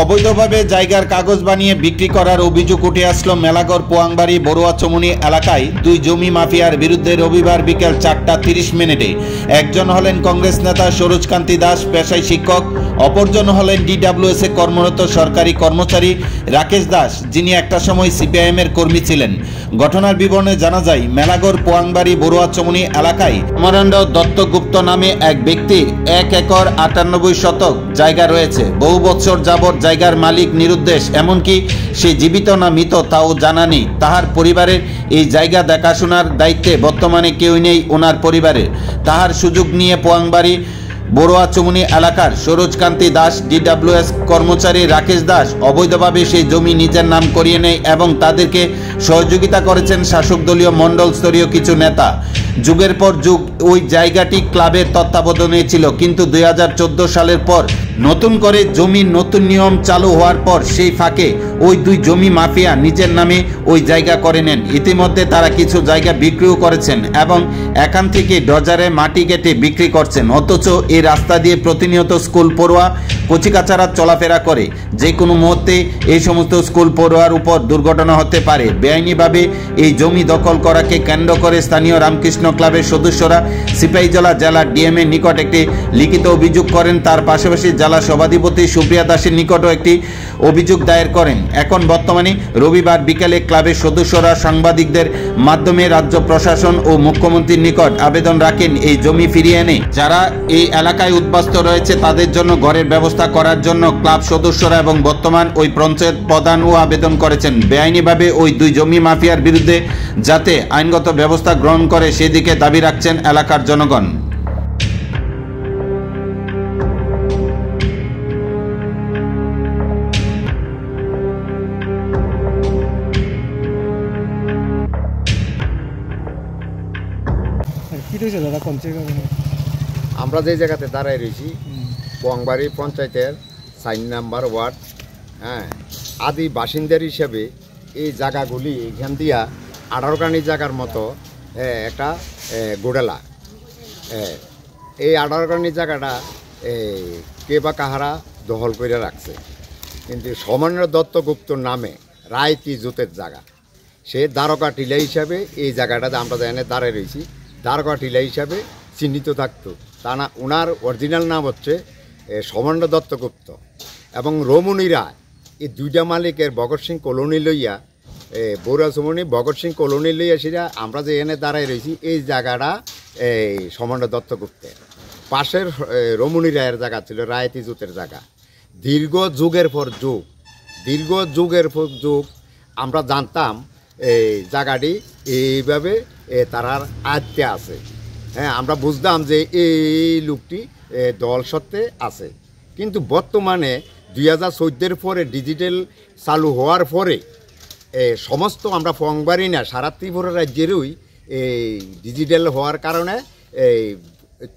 অবৈধভাবে জায়গার কাগজ বানিয়ে বিক্রি করার অভিযোগ উঠে আসলো মেলাগড় পোয়াংবাড়ি বড়ুয়াচমুনি এলাকায় দুই জমি মাফিয়ার বিরুদ্ধে রবিবার বিকেল 4:30 একজন হলেন কংগ্রেস নেতা সরোজকান্তি দাস, পেশায় শিক্ষক। অপরজন হলেন DWS এ কর্মরত সরকারি কর্মচারী রাকেশ দাস, যিনি একটা সময় CPIM এর কর্মী ছিলেন। ঘটনার বিবরণে জানা যায়, মেলাগড় পোয়াংবাড়ি বড়ুয়াচমুনি এলাকায় অমরেন্দ্র দত্তগুপ্ত নামে এক ব্যক্তির 1 একর 98 শতক জায়গা রয়েছে। বহু বছর যাবৎ জায়গার মালিক নিরুদ্দেশ, এমনকি সে জীবিত না মৃত তাও জানা নেই। তাহার পরিবারের এই জায়গা দেখাশোনার দায়িত্বে বর্তমানে কেউ নেই ওনার পরিবারের। তাহার সুযোগ নিয়ে পোয়াংবাড়ি বড়ুয়াচমুনি এলাকার সরোজকান্তি দাস, DWS কর্মচারী রাকেশ দাস অবৈধভাবে সেই জমি নিজের নাম করিয়ে নেয় এবং তাদেরকে সহযোগিতা করেছেন শাসক দলীয় মণ্ডল স্তরীয় কিছু নেতা। যুগের পর যুগ ওই জায়গাটি ক্লাবের তত্ত্বাবধানে ছিল, কিন্তু 2014 সালের পর নতুন করে জমির নতুন নিয়ম চালু হওয়ার পর সেই ফাঁকে ওই দুই জমি মাফিয়া নিজের নামে ওই জায়গা করে নেন। ইতিমধ্যে তারা কিছু জায়গা বিক্রিও করেছেন এবং এখান থেকে ডজারে মাটি কেটে বিক্রি করছেন। অথচ এই রাস্তা দিয়ে প্রতিনিয়ত স্কুল পড়ুয়া কচিকাচারা চলাফেরা করে। যে কোনো মুহূর্তে এই সমস্ত স্কুল পড়ুয়ার উপর দুর্ঘটনা হতে পারে। বেআইনিভাবে এই জমি দখল করাকে কেন্দ্র করে স্থানীয় রামকৃষ্ণ ক্লাবের সদস্যরা সিপাহীজলা জেলা DM এর নিকট একটি লিখিত অভিযোগ করেন। তার পাশাপাশি জেলা সভাধিপতি সুপ্রিয়া দাসের নিকটও একটি অভিযোগ দায়ের করেন। এখন বর্তমানে রবিবার বিকেলে ক্লাবের সদস্যরা সাংবাদিকদের মাধ্যমে রাজ্য প্রশাসন ও মুখ্যমন্ত্রীর নিকট আবেদন রাখেন এই জমি ফিরিয়ে এনে যারা এই এলাকায় উদ্বাস্ত রয়েছে তাদের জন্য ঘরের ব্যবস্থা করার জন্য ক্লাব সদস্যরা এবং বর্তমান ওই পঞ্চায়েত প্রধানও আবেদন করেছেন। বেআইনিভাবে ওই দুই জমি মাফিয়ার বিরুদ্ধে যাতে আইনগত ব্যবস্থা গ্রহণ করে সেদিকে দাবি রাখছেন এলাকার জনগণ। আমরা যে জায়গাতে দাঁড়ায় রয়েছি পোয়াংবাড়ি পঞ্চায়েতের 4 নম্বর ওয়ার্ড, আদি বাসিন্দার হিসেবে এই জায়গাগুলি এখান দিয়া 18 কানি জায়গার মতো একটা গোডালা। এই 18 কানি জায়গাটা কে বা কাহারা দখল করে রাখছে, কিন্তু সমরেন্দ্র দত্তগুপ্তর নামে রায়তি জুতের জায়গা। সে দ্বারকা টিলা হিসাবে এই জায়গাটাতে আমরা যেখানে দাঁড়ায় রয়েছি দ্বারকা টিলা হিসাবে চিহ্নিত থাকতো। তা না, ওনার অরিজিনাল নাম হচ্ছে সমরেন্দ্র দত্তগুপ্ত এবং রমণী রায়। এই দুইটা মালিকের ভগৎ সিং কলোনি লইয়া বড়ুয়াচমুনি ভগৎ সিং কলোনি লইয়া সেটা আমরা যে এনে দাঁড়ায় রয়েছি এই জায়গাটা এই সমরেন্দ্র দত্তগুপ্তের। পাশের রমণী রায়ের জায়গা ছিল রায়তি জুতের জায়গা। দীর্ঘ যুগের পর যুগ আমরা জানতাম এই জায়গাটি এইভাবে তারার আয়ত্তে আছে। আমরা বুঝতাম যে এই লোকটি দল সত্ত্বে আছে, কিন্তু বর্তমানে 2014 পরে ডিজিটাল চালু হওয়ার পরে সমস্ত আমরা পোয়াংবাড়ি না সারা ত্রিপুরা রাজ্যেরই এই ডিজিটাল হওয়ার কারণে এই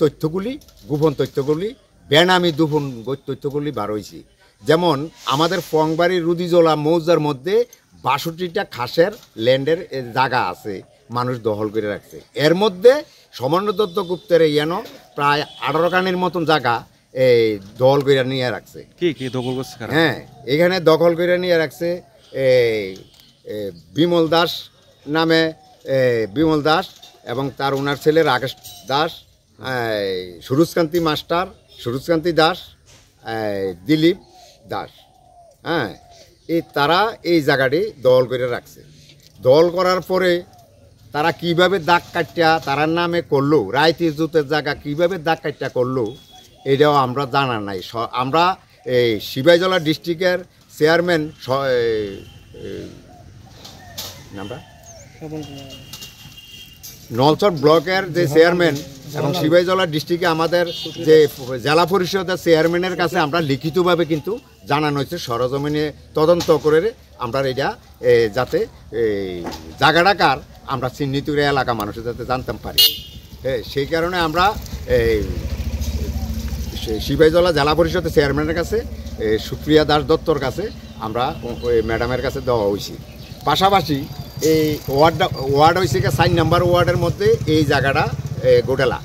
তথ্যগুলি গোপন তথ্যগুলি বেনামি গোপন তথ্যগুলি বার হয়েছে। যেমন আমাদের পোয়াংবাড়ির রুদিজলা মৌজার মধ্যে 62টা খাসের ল্যান্ডের জায়গা আছে, মানুষ দখল করে রাখছে। এর মধ্যে সমরেন্দ্র দত্তগুপ্তের ইয়ানো প্রায় 18 কানির মতন জায়গা এই দখল করে নিয়ে রাখছে। কি দখল করছে? এখানে দখল করে নিয়ে রাখছে বিমল দাস নামে, বিমল দাস এবং তার ওনার ছেলে রাকেশ দাস, সরোজকান্তি মাস্টার, সরোজকান্তি দাস, দিলীপ দাস। তারা এই জায়গাটি দখল করে রাখছে। দখল করার পরে তারা কিভাবে দাগ কাটিয়া তারার নামে করলো, রায়তি জুতের জায়গা কিভাবে দাগ কাটিয়া করলো এটাও আমরা জানা নাই। আমরা এই সিপাহীজলা ডিস্ট্রিক্টের চেয়ারম্যান নলচর ব্লকের যে চেয়ারম্যান এবং সিপাহীজলা ডিস্ট্রিক্টে আমাদের যে জেলা পরিষদের চেয়ারম্যানের কাছে আমরা লিখিতভাবে কিন্তু জানানো হয়েছে সরজমিনে তদন্ত করে আমরা এটা যাতে জায়গাটাকার আমরা চিহ্নিত করে এলাকা মানুষের যাতে জানতাম পারি। সেই কারণে আমরা সিপাহীজলা জেলা পরিষদের চেয়ারম্যানের কাছে সুপ্রিয়া দাস দত্তর কাছে আমরা ম্যাডামের কাছে দেওয়া হয়েছি। পাশাপাশি এই ওয়ার্ড হয়েছে 4 নম্বর ওয়ার্ডের মধ্যে এই জায়গাটা গোডালা।